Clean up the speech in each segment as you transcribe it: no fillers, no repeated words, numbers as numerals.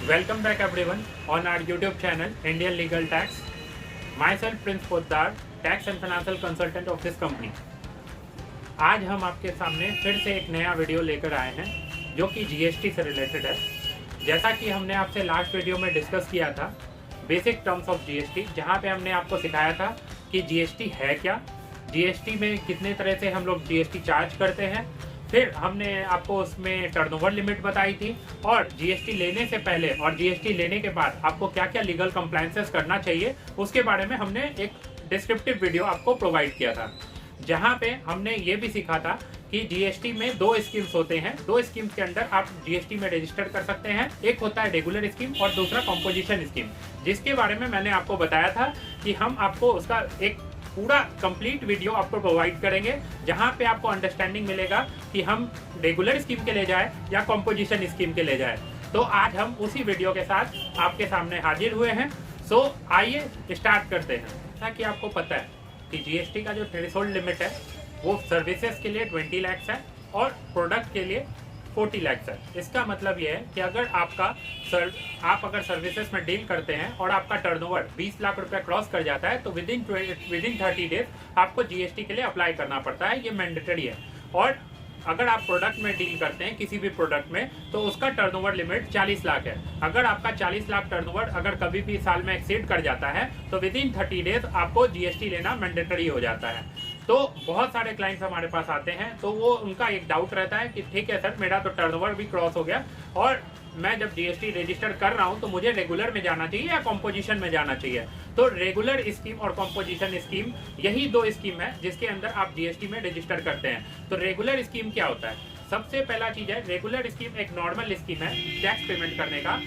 Welcome back everyone on our YouTube channel Indian Legal Tax. Myself Prince Poddar, Tax and Financial Consultant of this company. आज हम आपके सामने फिर से एक नया वीडियो लेकर आए हैं जो कि जीएसटी से रिलेटेड है। जैसा कि हमने आपसे लास्ट वीडियो में डिस्कस किया था बेसिक टर्म्स ऑफ जीएसटी, जहां पे हमने आपको सिखाया था कि जीएसटी है क्या, जीएसटी में कितने तरह से हम लोग जीएसटी चार्ज करते हैं। फिर हमने आपको उसमें टर्नओवर लिमिट बताई थी और जीएसटी लेने से पहले और जीएसटी लेने के बाद आपको क्या क्या लीगल कंप्लायंसेस करना चाहिए उसके बारे में हमने एक डिस्क्रिप्टिव वीडियो आपको प्रोवाइड किया था, जहां पे हमने ये भी सीखा था कि जीएसटी में दो स्कीम्स होते हैं। दो स्कीम्स के अंदर आप जीएसटी में रजिस्टर कर सकते हैं। एक होता है रेगुलर स्कीम और दूसरा कॉम्पोजिशन स्कीम, जिसके बारे में मैंने आपको बताया था कि हम आपको उसका एक पूरा कंप्लीट वीडियो आपको प्रोवाइड करेंगे, जहां पे आपको अंडरस्टैंडिंग मिलेगा कि हम रेगुलर स्कीम के ले जाए या कॉम्पोजिशन स्कीम के ले जाए। तो आज हम उसी वीडियो के साथ आपके सामने हाजिर हुए हैं। सो आइए स्टार्ट करते हैं। जैसा कि आपको पता है कि जीएसटी का जो थ्रेशोल्ड लिमिट है वो सर्विसेज के लिए 20 लाख है और प्रोडक्ट के लिए 40 लाख है। इसका मतलब ये है कि अगर आप अगर सर्विसेज में डील करते हैं और आपका टर्नओवर 20 लाख रुपए क्रॉस कर जाता है तो विदिन 30 डेज आपको जीएसटी के लिए अप्लाई करना पड़ता है। ये मैंडेटरी है। और अगर आप प्रोडक्ट में डील करते हैं किसी भी प्रोडक्ट में तो उसका टर्नओवर लिमिट 40 लाख है। अगर आपका 40 लाख टर्नओवर अगर कभी भी साल में एक्सीड कर जाता है तो विदिन 30 डेज आपको जीएसटी लेना मैंडेटरी हो जाता है। तो बहुत सारे क्लाइंट्स हमारे पास आते हैं तो वो उनका एक डाउट रहता है कि ठीक है सर, मेरा तो टर्नओवर भी क्रॉस हो गया और मैं जब जीएसटी रजिस्टर कर रहा हूं तो मुझे रेगुलर में जाना चाहिए या कॉम्पोजिशन में जाना चाहिए। तो रेगुलर स्कीम और कॉम्पोजिशन स्कीम यही दो स्कीम है जिसके अंदर आप जीएसटी में रजिस्टर करते हैं। तो रेगुलर स्कीम क्या होता है? सबसे पहला चीज है, रेगुलर स्कीम एक नॉर्मल स्कीम है टैक्स पेमेंट करने का,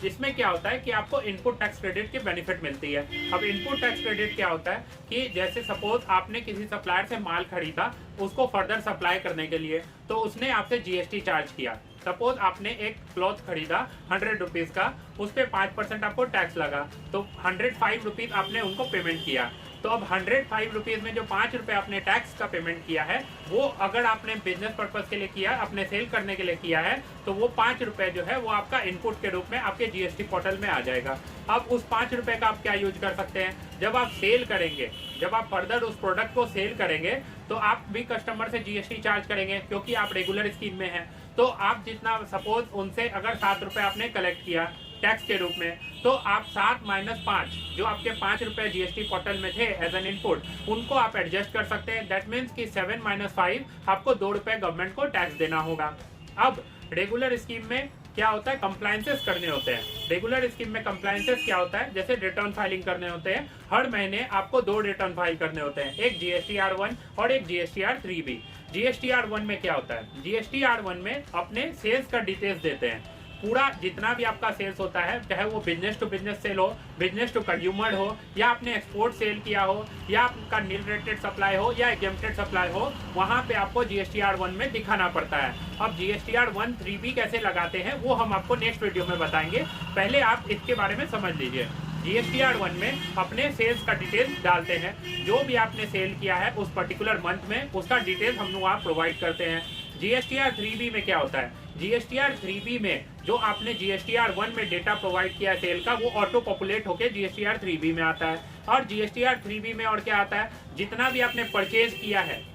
जिसमें क्या होता है कि आपको इनपुट टैक्स क्रेडिट की बेनिफिट मिलती है। अब इनपुट टैक्स क्रेडिट क्या होता है कि जैसे सपोज आपने किसी सप्लायर से माल खरीदा, उसको फर्दर सप्लाई करने के लिए, तो उसने आपसे जीएसटी चार्ज किया। सपोज आपने एक क्लॉथ खरीदा 100 रुपीज का, उस पर 5% आपको टैक्स लगा, तो 105 रुपीज आपने उनको पेमेंट किया। तो अब 105 रुपीज में जो 5 रुपए आपने टैक्स का पेमेंट किया है वो अगर आपने बिजनेस पर्पज के लिए किया, अपने सेल करने के लिए किया है, तो वो 5 रुपए जो है वो आपका इनपुट के रूप में आपके जीएसटी पोर्टल में आ जाएगा। अब उस 5 रुपए का आप क्या यूज कर सकते हैं? जब आप सेल करेंगे, जब आप फर्दर उस प्रोडक्ट को सेल करेंगे तो आप भी कस्टमर से जीएसटी चार्ज करेंगे क्योंकि आप रेगुलर स्कीम में हैं। तो आप जितना सपोज उनसे अगर 7 रुपए आपने कलेक्ट किया टैक्स के रूप में, तो आप 7 - 5 जो आपके 5 रुपए जीएसटी पोर्टल में थे एज एन इनपुट, उनको आप एडजस्ट कर सकते हैं। दैट मीन्स कि 7 - 5 आपको 2 रुपए गवर्नमेंट को टैक्स देना होगा। अब रेगुलर स्कीम में क्या होता है, कंप्लायंसेस करने होते हैं। रेगुलर स्कीम में कंप्लायंसेस क्या होता है, जैसे रिटर्न फाइलिंग करने होते हैं। हर महीने आपको 2 रिटर्न फाइल करने होते हैं, एक जीएसटीआर 1 और एक जीएसटीआर 3B। जीएसटीआर 1 में क्या होता है? जीएसटीआर 1 में अपने सेल्स का डिटेल्स देते हैं। पूरा जितना भी आपका सेल्स होता है, चाहे वो बिजनेस टू बिजनेस सेल हो, बिजनेस टू कंज्यूमर हो, या आपने एक्सपोर्ट सेल किया हो, या आपका नील रेटेड सप्लाई हो या एग्जेम्प्टेड सप्लाई हो, वहां पे आपको जीएसटीआर 1 में दिखाना पड़ता है। अब जीएसटीआर 3B कैसे लगाते हैं वो हम आपको नेक्स्ट वीडियो में बताएंगे। पहले आप इसके बारे में समझ लीजिए। जीएसटीआर 1 में अपने सेल्स का डिटेल्स डालते हैं, जो भी आपने सेल किया है उस पर्टिकुलर मंथ में उसका डिटेल्स हम लोग प्रोवाइड करते हैं। जीएसटीआर 3B में क्या होता है? जीएसटीआर 3B में जो आपने जीएसटीआर 1 में डेटा प्रोवाइड किया है सेल का, वो ऑटो पॉपुलेट होकर जीएसटीआर 3B में आता है। और जीएसटीआर 3B में और क्या आता है, जितना भी आपने परचेज किया है,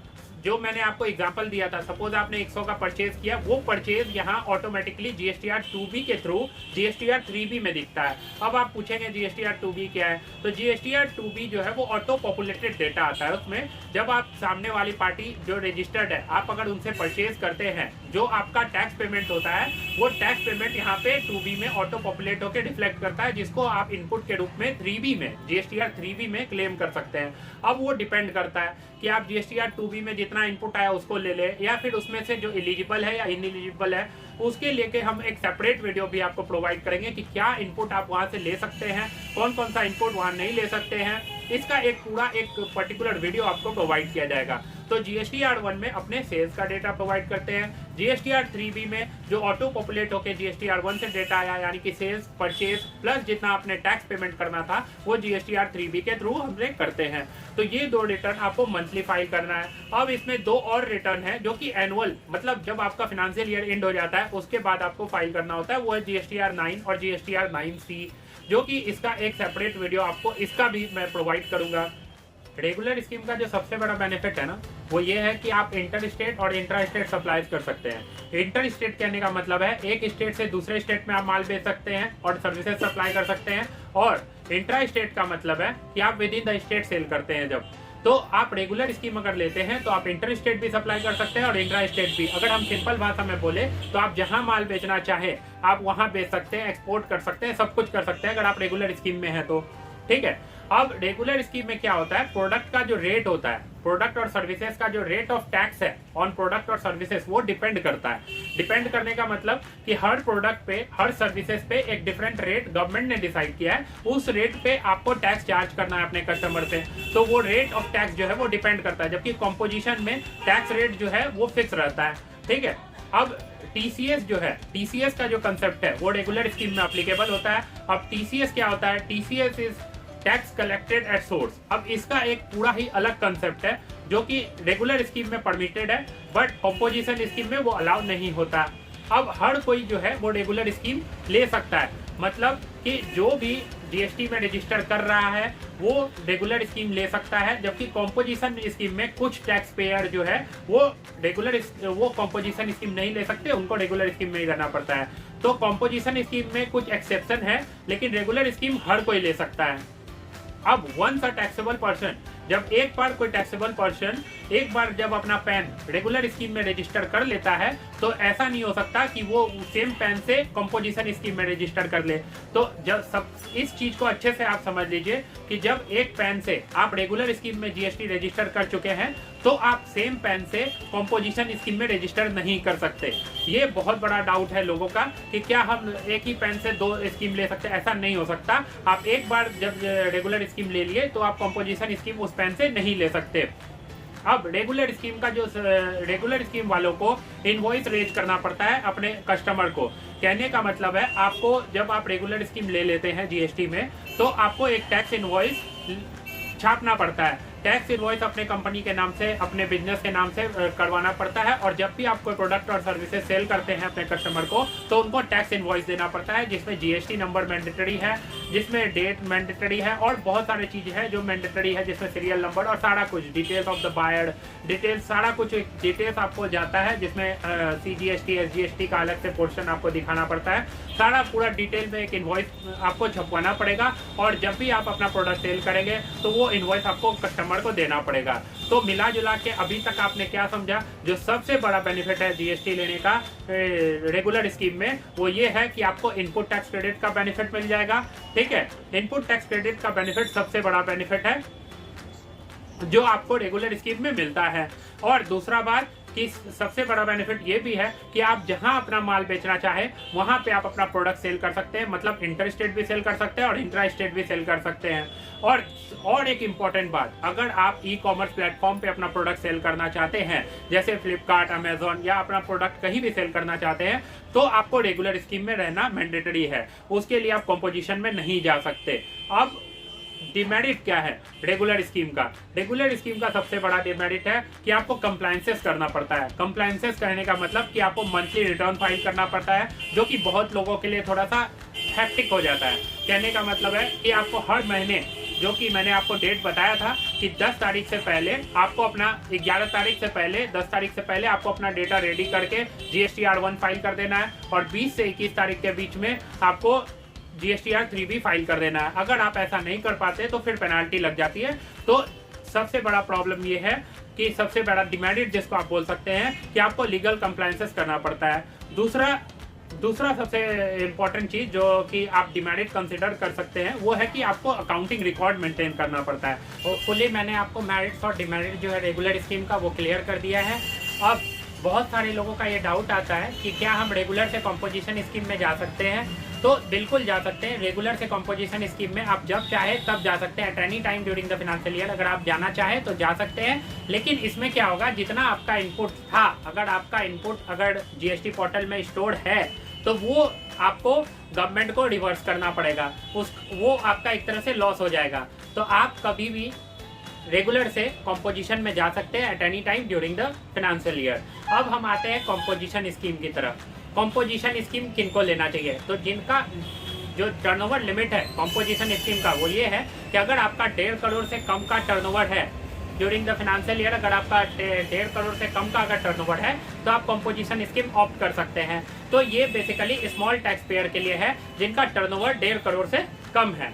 जो मैंने आपको एग्जांपल दिया था, सपोज आपने 100 का परचेज किया, वो परचेज यहाँ ऑटोमेटिकली जीएसटीआर 2B के थ्रू जीएसटीआर 3B में दिखता है। अब आप पूछेंगे जीएसटीआर 2B क्या है? तो जीएसटीआर 2B जो है वो ऑटो पॉपुलेटेड डेटा आता है। उसमें जब आप सामने वाली पार्टी जो रजिस्टर्ड है, आप अगर उनसे परचेज करते हैं, जो आपका टैक्स पेमेंट होता है वो टैक्स पेमेंट यहाँ पे 2B में ऑटो पॉपुलेट होकर रिफ्लेक्ट करता है, जिसको आप इनपुट के रूप में 3B में जीएसटीआर 3B में क्लेम कर सकते हैं। अब वो डिपेंड करता है कि आप जीएसटीआर 2B में जितना इनपुट आया उसको ले ले, या फिर उसमें से जो एलिजिबल है या इनएलिजिबल है उसके लेके हम एक सेपरेट वीडियो भी आपको प्रोवाइड करेंगे कि क्या इनपुट आप वहां से ले सकते हैं, कौन कौन सा इनपुट वहां नहीं ले सकते हैं। इसका एक पूरा एक पर्टिकुलर वीडियो आपको प्रोवाइड किया जाएगा। तो GSTR 1 में अपने सेल्स का डेटा प्रोवाइड करते हैं। GSTR 3B में जो ऑटो पॉपुलेट होकर GSTR 1 से डेटा आया, यानी कि सेल्स, परचेज प्लस जितना आपने टैक्स पेमेंट करना था वो GSTR 3B के थ्रू हमने करते हैं। तो ये 2 रिटर्न आपको मंथली फाइल करना है। अब इसमें 2 और रिटर्न है जो कि एनुअल, मतलब जब आपका फाइनेंशियल ईयर एंड हो जाता है उसके बाद आपको फाइल करना होता है। वो है GSTR 9 और GSTR 9C, जो कि इसका एक सेपरेट वीडियो आपको इसका भी मैं प्रोवाइड करूंगा। रेगुलर स्कीम का जो सबसे बड़ा बेनिफिट है ना, वो ये है कि आप इंटर स्टेट और इंट्रा स्टेट सप्लाईज कर सकते हैं। इंटर स्टेट कहने का मतलब है एक स्टेट से दूसरे स्टेट में आप माल बेच सकते हैं और सर्विसेज सप्लाई कर सकते हैं, और इंट्रा स्टेट का मतलब है कि आप within the state sell करते हैं। जब तो आप रेगुलर स्कीम अगर लेते हैं तो आप इंटर स्टेट भी सप्लाई कर सकते हैं और इंट्रा स्टेट भी। अगर हम सिंपल भाषा में बोले तो आप जहां माल बेचना चाहे आप वहां बेच सकते हैं, एक्सपोर्ट कर सकते हैं, सब कुछ कर सकते हैं अगर आप रेगुलर स्कीम में हैं तो। ठीक है। अब रेगुलर स्कीम में क्या होता है, प्रोडक्ट का जो रेट होता है, प्रोडक्ट और सर्विसेज का जो रेट ऑफ टैक्स है ऑन प्रोडक्ट और सर्विसेज, वो डिपेंड करता है। डिपेंड करने का मतलब कि हर प्रोडक्ट पे, हर सर्विसेज पे एक डिफरेंट रेट गवर्नमेंट ने डिसाइड किया है, उस रेट पे आपको टैक्स चार्ज करना है अपने कस्टमर से। तो वो रेट ऑफ टैक्स जो है वो डिपेंड करता है, जबकि कॉम्पोजिशन में टैक्स रेट जो है वो फिक्स रहता है। ठीक है। अब TCS जो है, TCS का जो कंसेप्ट है वो रेगुलर स्कीम में अप्लीकेबल होता है। अब TCS क्या होता है, TCS is tax collected at source. अब इसका एक पूरा ही अलग कंसेप्ट है जो कि रेगुलर स्कीम में परमिटेड है, बट कंपोजिशन स्कीम में वो अलाउ नहीं होता। अब हर कोई जो है वो रेगुलर स्कीम ले सकता है, मतलब कि जो भी GST में रजिस्टर कर रहा है वो रेगुलर स्कीम ले सकता है, जबकि कॉम्पोजिशन स्कीम में कुछ टैक्स पेयर जो है वो कॉम्पोजिशन स्कीम नहीं ले सकते, उनको रेगुलर स्कीम में ही रहना पड़ता है। तो कॉम्पोजिशन स्कीम में कुछ एक्सेप्शन है, लेकिन रेगुलर स्कीम हर कोई ले सकता है। अब वंस अ टैक्सेबल पर्सन, जब एक बार कोई टैक्सेबल पर्सन एक बार जब अपना पैन रेगुलर स्कीम में रजिस्टर कर लेता है, तो ऐसा नहीं हो सकता कि वो सेम पैन से कंपोजिशन स्कीम में रजिस्टर कर ले। तो जब सब इस चीज को अच्छे से आप समझ लीजिए कि जब एक पैन से आप रेगुलर स्कीम में GST रजिस्टर कर चुके हैं तो आप सेम पैन से कंपोजिशन स्कीम में रजिस्टर नहीं कर सकते। ये बहुत बड़ा डाउट है लोगों का कि क्या हम एक ही पैन से 2 स्कीम ले सकते हैं, ऐसा नहीं हो सकता। आप एक बार जब रेगुलर स्कीम ले लिए तो आप कंपोजिशन स्कीम उस पैन से नहीं ले सकते। अब रेगुलर स्कीम का जो रेगुलर स्कीम वालों को इनवॉइस रेज करना पड़ता है अपने कस्टमर को। कहने का मतलब है आपको जब आप रेगुलर स्कीम ले लेते हैं GST में, तो आपको एक टैक्स इनवॉइस छापना पड़ता है। टैक्स इनवॉइस अपने कंपनी के नाम से, अपने बिजनेस के नाम से करवाना पड़ता है, और जब भी आप कोई प्रोडक्ट और सर्विसेज सेल करते हैं अपने कस्टमर को तो उनको टैक्स इनवॉइस देना पड़ता है, जिसमें GST नंबर मैंडेटरी है, जिसमें डेट मैंडेटरी है, और बहुत सारी चीजें हैं जो मैंडेटरी है, जिसमें सीरियल नंबर और सारा कुछ, details of the buyer, details, सारा कुछ डिटेल्स आपको जाता है, जिसमें CGST SGST का अलग से पोर्शन आपको दिखाना पड़ता है। सारा पूरा डिटेल में एक इनवॉइस आपको छपवाना पड़ेगा, और जब भी आप अपना प्रोडक्ट सेल करेंगे तो वो इनवॉइस आपको कस्टमर को देना पड़ेगा। तो मिला जुला के अभी तक आपने क्या समझा, जो सबसे बड़ा बेनिफिट है GST लेने का रेगुलर स्कीम में, वो ये है कि आपको इनपुट टैक्स क्रेडिट का बेनिफिट मिल जाएगा। ठीक है। इनपुट टैक्स क्रेडिट का बेनिफिट सबसे बड़ा बेनिफिट है जो आपको रेगुलर स्कीम में मिलता है। और दूसरा बात कि सबसे बड़ा बेनिफिट ये भी है कि आप जहां अपना माल बेचना चाहे वहां पे आप अपना प्रोडक्ट सेल कर सकते हैं, मतलब इंटर स्टेट भी सेल कर सकते हैं और इंट्रा स्टेट भी सेल कर सकते हैं। और एक इम्पॉर्टेंट बात, अगर आप ई-कॉमर्स प्लेटफॉर्म पे अपना प्रोडक्ट सेल करना चाहते हैं, जैसे फ्लिपकार्ट, अमेजोन, या अपना प्रोडक्ट कहीं भी सेल करना चाहते हैं, तो आपको रेगुलर स्कीम में रहना मैंडेटरी है। उसके लिए आप कंपोजिशन में नहीं जा सकते। अब डिमेरिट क्या है रेगुलर स्कीम का? रेगुलर स्कीम का सबसे बड़ा डिमेरिट है कि आपको कंप्लायंसेस करना पड़ता है। कंप्लायंसेस कहने का मतलब कि आपको मंथली रिटर्न फाइल करना पड़ता है, जो कि बहुत लोगों के लिए थोड़ा सा हैक्टिक हो जाता है। कहने का मतलब है कि आपको हर महीने, जो कि मैंने आपको डेट बताया था कि 10 तारीख से पहले आपको अपना, 11 तारीख से पहले, 10 तारीख से पहले आपको अपना डेटा रेडी करके GSTR 1 फाइल कर देना है, और 20 से 21 तारीख के बीच में आपको GSTR 3B फाइल कर देना है। अगर आप ऐसा नहीं कर पाते तो फिर पेनाल्टी लग जाती है। तो सबसे बड़ा प्रॉब्लम ये है कि सबसे बड़ा डिमेरिट जिसको आप बोल सकते हैं कि आपको लीगल कंप्लायंसेस करना पड़ता है। दूसरा सबसे इम्पोर्टेंट चीज जो कि आप डिमेरिट कंसिडर कर सकते हैं वो है कि आपको अकाउंटिंग रिकॉर्ड मेंटेन करना पड़ता है। होपफुली मैंने आपको मेरिट्स और डिमेरिट जो है रेगुलर स्कीम का वो क्लियर कर दिया है। अब बहुत सारे लोगों का ये डाउट आता है कि क्या हम रेगुलर से कंपोजिशन स्कीम में जा सकते हैं। तो बिल्कुल जा सकते हैं। रेगुलर से कंपोजिशन स्कीम में आप जब चाहे तब जा सकते हैं, at any time during the financial year. अगर आप जाना चाहें तो जा सकते हैं, लेकिन इसमें क्या होगा, जितना आपका इनपुट था, अगर आपका इनपुट अगर जीएसटी पोर्टल में स्टोर्ड है तो वो आपको गवर्नमेंट को रिवर्स करना पड़ेगा, वो आपका एक तरह से लॉस हो जाएगा। तो आप कभी भी रेगुलर से कंपोजिशन में जा सकते हैं at any time during the financial year. अब हम आते हैं कंपोजिशन स्कीम की तरफ। कंपोजिशन स्कीम किनको लेना चाहिए? तो जिनका जो टर्नओवर लिमिट है कंपोजिशन स्कीम का वो ये है कि अगर आपका 1.5 करोड़ से कम का टर्नओवर है ड्यूरिंग द फाइनेंशियल ईयर, अगर आपका 1.5 करोड़ से कम का अगर टर्नओवर है तो आप कंपोजिशन स्कीम ऑप्ट कर सकते हैं। तो ये बेसिकली स्मॉल टैक्स पेयर के लिए है जिनका टर्नओवर 1.5 करोड़ से कम है।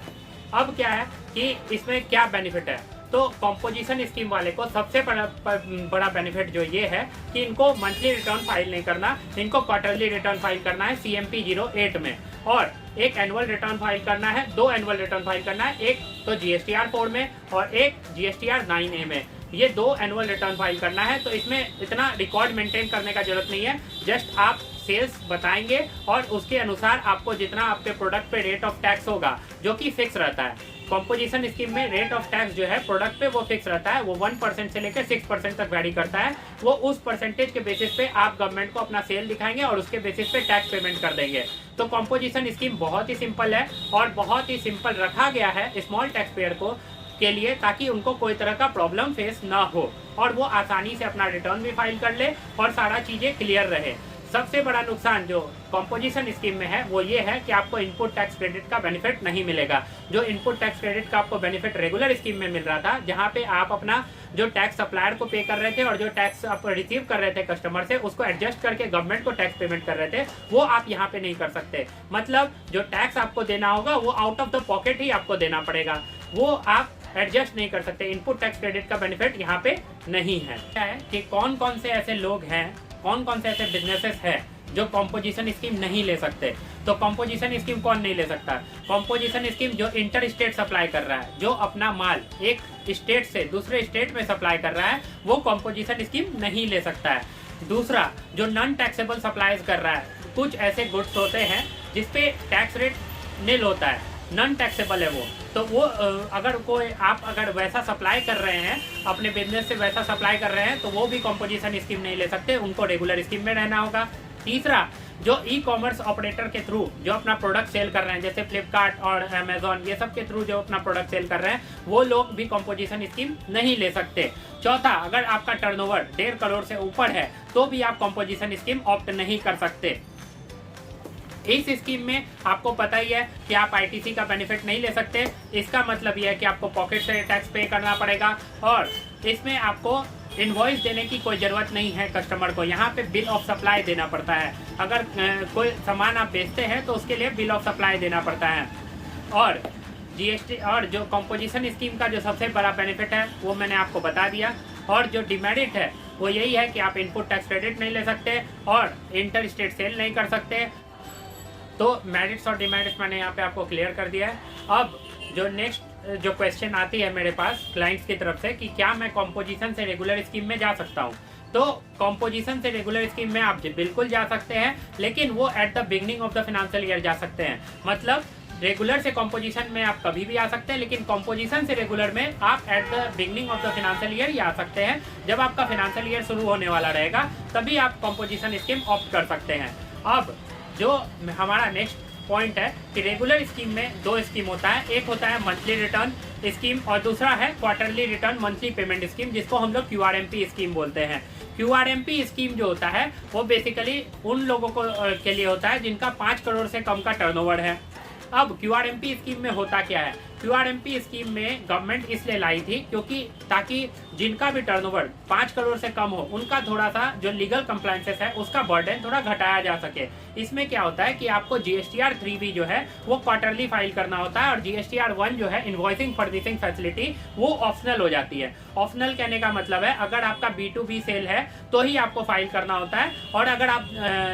अब क्या है कि इसमें क्या बेनिफिट है? तो कंपोजिशन स्कीम वाले को सबसे बड़ा बेनिफिट जो ये है कि इनको मंथली रिटर्न फाइल नहीं करना, इनको क्वार्टरली रिटर्न फाइल करना है CMP 08 में, और एक एनुअल रिटर्न फाइल करना है, 2 एनुअल रिटर्न फाइल करना है, एक तो GSTR 4 में और एक GSTR 9A में। ये 2 एनुअल रिटर्न फाइल करना है। तो इसमें इतना रिकॉर्ड मेंटेन करने का जरूरत नहीं है, जस्ट आप सेल्स बताएंगे और उसके अनुसार आपको जितना आपके प्रोडक्ट पे रेट ऑफ टैक्स होगा जो कि फिक्स रहता है। कंपोजिशन स्कीम में रेट ऑफ टैक्स जो है प्रोडक्ट पे वो फिक्स रहता है, वो 1% से लेकर 6% तक वैरी करता है। वो उस परसेंटेज के बेसिस पे आप गवर्नमेंट को अपना सेल दिखाएंगे और उसके बेसिस पे टैक्स पेमेंट कर देंगे। तो कंपोजिशन स्कीम बहुत ही सिंपल है और बहुत ही सिंपल रखा गया है स्मॉल टैक्स पेयर को के लिए, ताकि उनको कोई तरह का प्रॉब्लम फेस ना हो और वो आसानी से अपना रिटर्न भी फाइल कर ले और सारा चीज़ें क्लियर रहे। सबसे बड़ा नुकसान जो कंपोजिशन स्कीम में है वो ये है कि आपको इनपुट टैक्स क्रेडिट का बेनिफिट नहीं मिलेगा। जो इनपुट टैक्स क्रेडिट का आपको बेनिफिट रेगुलर स्कीम में मिल रहा था, जहाँ पे आप अपना जो टैक्स सप्लायर को पे कर रहे थे और जो टैक्स आप रिसीव कर रहे थे कस्टमर से, उसको एडजस्ट करके गवर्नमेंट को टैक्स पेमेंट कर रहे थे, वो आप यहाँ पे नहीं कर सकते। मतलब जो टैक्स आपको देना होगा वो आउट ऑफ द पॉकेट ही आपको देना पड़ेगा, वो आप एडजस्ट नहीं कर सकते। इनपुट टैक्स क्रेडिट का बेनिफिट यहाँ पे नहीं है। क्या है कि कौन कौन से ऐसे लोग हैं, कौन कौन से ऐसे बिजनेसेस हैं जो कंपोजिशन स्कीम नहीं ले सकते? तो कंपोजिशन स्कीम कौन नहीं ले सकता? कंपोजिशन स्कीम जो इंटर स्टेट सप्लाई कर रहा है, जो अपना माल एक स्टेट से दूसरे स्टेट में सप्लाई कर रहा है, वो कंपोजिशन स्कीम नहीं ले सकता है। दूसरा, जो नॉन टैक्सेबल सप्लाईज कर रहा है, कुछ ऐसे गुड्स होते हैं जिसपे टैक्स रेट निल होता है, नॉन टैक्सेबल है वो, तो वो अगर कोई आप अगर वैसा सप्लाई कर रहे हैं, अपने बिजनेस से वैसा सप्लाई कर रहे हैं, तो वो भी कंपोजिशन स्कीम नहीं ले सकते, उनको रेगुलर स्कीम में रहना होगा। तीसरा, जो ई-कॉमर्स ऑपरेटर के थ्रू जो अपना प्रोडक्ट सेल कर रहे हैं, जैसे फ्लिपकार्ट और अमेजॉन, ये सब के थ्रू जो अपना प्रोडक्ट सेल कर रहे हैं, वो लोग भी कंपोजिशन स्कीम नहीं ले सकते। चौथा, अगर आपका टर्नओवर 1.5 करोड़ से ऊपर है तो भी आप कंपोजिशन स्कीम ऑप्ट नहीं कर सकते। इस स्कीम में आपको पता ही है कि आप ITC का बेनिफिट नहीं ले सकते। इसका मतलब यह है कि आपको पॉकेट से टैक्स पे करना पड़ेगा और इसमें आपको इनवॉइस देने की कोई ज़रूरत नहीं है कस्टमर को। यहाँ पे बिल ऑफ सप्लाई देना पड़ता है। अगर कोई सामान आप बेचते हैं तो उसके लिए बिल ऑफ सप्लाई देना पड़ता है। और GST और जो कंपोजिशन स्कीम का जो सबसे बड़ा बेनिफिट है वो मैंने आपको बता दिया। और जो डिमेरिट है वो यही है कि आप इनपुट टैक्स क्रेडिट नहीं ले सकते और इंटर स्टेट सेल नहीं कर सकते। तो मेरिट्स और डिमेरिट्स मैंने यहाँ पे आपको क्लियर कर दिया है। अब जो नेक्स्ट जो क्वेश्चन आती है मेरे पास क्लाइंट्स की तरफ से कि क्या मैं कंपोजिशन से रेगुलर स्कीम में जा सकता हूँ? तो कंपोजिशन से रेगुलर स्कीम में आप बिल्कुल जा सकते हैं, लेकिन वो eight the beginning of the financial year जा सकते हैं। मतलब रेगुलर से कंपोजिशन में आप कभी भी आ सकते हैं, लेकिन कंपोजिशन से रेगुलर में आप at the beginning of the financial year ही आ सकते हैं। जब आपका फाइनेंशियल ईयर शुरू होने वाला रहेगा तभी आप कंपोजिशन स्कीम ऑप्ट कर सकते हैं। अब जो हमारा नेक्स्ट पॉइंट है कि रेगुलर स्कीम में 2 स्कीम होता है, एक होता है मंथली रिटर्न स्कीम और दूसरा है quarterly return monthly payment scheme, जिसको हम लोग QRMP स्कीम बोलते हैं। QRMP स्कीम जो होता है वो बेसिकली उन लोगों को के लिए होता है जिनका 5 करोड़ से कम का टर्नओवर है। अब QRMP स्कीम में होता क्या है? QRMP स्कीम में गवर्नमेंट इसलिए लाई थी क्योंकि ताकि जिनका भी टर्नओवर 5 करोड़ से कम हो उनका थोड़ा सा जो लीगल कंप्लायंसेस है उसका बर्डन थोड़ा घटाया जा सके। इसमें क्या होता है कि आपको GSTR 3B जो है वो क्वार्टरली फाइल करना होता है और GSTR 1 जो है इनवॉइसिंग फर्निशिंग फैसिलिटी वो ऑप्शनल हो जाती है। ऑप्शनल कहने का मतलब है अगर आपका B2B सेल है तो ही आपको फाइल करना होता है, और अगर आप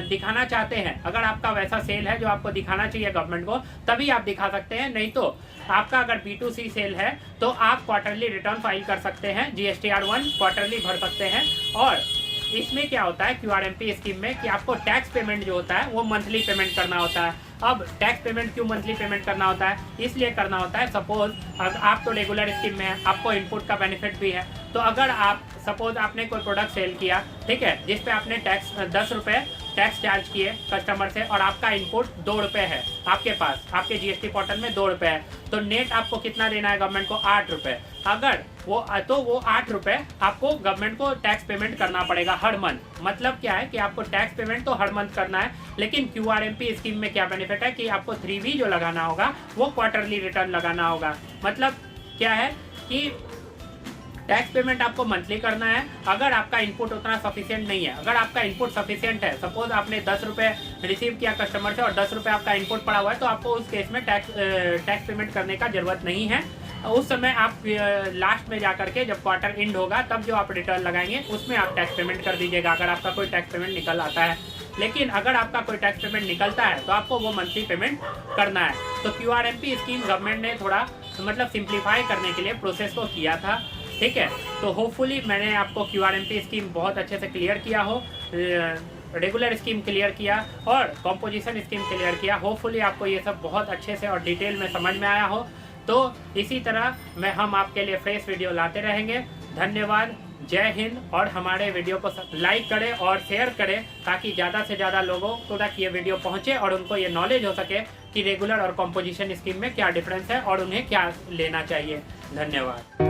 दिखाना चाहते हैं, अगर आपका वैसा सेल है जो आपको दिखाना चाहिए गवर्नमेंट को, तभी आप दिखा सकते हैं। नहीं तो आपका अगर B2C सेल है तो आप क्वार्टरली रिटर्न फाइल कर सकते हैं, GSTR 1 क्वार्टरली भर सकते हैं। और इसमें क्या होता है QRMP स्कीम में कि आपको टैक्स पेमेंट जो होता है वो मंथली पेमेंट करना होता है। अब टैक्स पेमेंट क्यों मंथली पेमेंट करना होता है? इसलिए करना होता है, सपोज आप तो रेगुलर स्कीम में है, आपको इनपुट का बेनिफिट भी है। तो अगर आप सपोज आपने कोई प्रोडक्ट सेल किया, ठीक है, जिस पे आपने टैक्स 10 रुपये टैक्स चार्ज किए कस्टमर से और आपका इनपुट 2 रुपये है आपके पास, आपके GST पोर्टल में 2 रुपये है, तो नेट आपको कितना देना है गवर्नमेंट को? 8 रुपये। अगर वो 8 रुपये आपको गवर्नमेंट को टैक्स पेमेंट करना पड़ेगा हर मंथ। मतलब क्या है कि आपको टैक्स पेमेंट तो हर मंथ करना है, लेकिन QRMP स्कीम में क्या बेनिफिट है कि आपको 3V जो लगाना होगा वो क्वार्टरली रिटर्न लगाना होगा। मतलब क्या है कि टैक्स पेमेंट आपको मंथली करना है अगर आपका इनपुट उतना सफिशिएंट नहीं है। अगर आपका इनपुट सफिशिएंट है, सपोज आपने 10 रुपये रिसीव किया कस्टमर से और 10 रुपये आपका इनपुट पड़ा हुआ है, तो आपको उस केस में टैक्स पेमेंट करने का जरूरत नहीं है। उस समय आप लास्ट में जाकर के जब क्वार्टर एंड होगा तब जो आप रिटर्न लगाएंगे उसमें आप टैक्स पेमेंट कर दीजिएगा, अगर आपका कोई टैक्स पेमेंट निकल आता है। लेकिन अगर आपका कोई टैक्स पेमेंट निकलता है तो आपको वो मंथली पेमेंट करना है। तो QRMP स्कीम गवर्नमेंट ने थोड़ा मतलब सिंप्लीफाई करने के लिए प्रोसेस को किया था, ठीक है। तो होपफुली मैंने आपको QRMP स्कीम बहुत अच्छे से क्लियर किया हो, रेगुलर स्कीम क्लियर किया और कॉम्पोजिशन स्कीम क्लियर किया। होपफुली आपको ये सब बहुत अच्छे से और डिटेल में समझ में आया हो। तो इसी तरह हम आपके लिए फ्रेश वीडियो लाते रहेंगे। धन्यवाद, जय हिंद। और हमारे वीडियो को लाइक करें और शेयर करें ताकि ज़्यादा से ज़्यादा लोगों को तक ये वीडियो पहुँचे और उनको ये नॉलेज हो सके कि रेगुलर और कॉम्पोजिशन स्कीम में क्या डिफरेंस है और उन्हें क्या लेना चाहिए। धन्यवाद।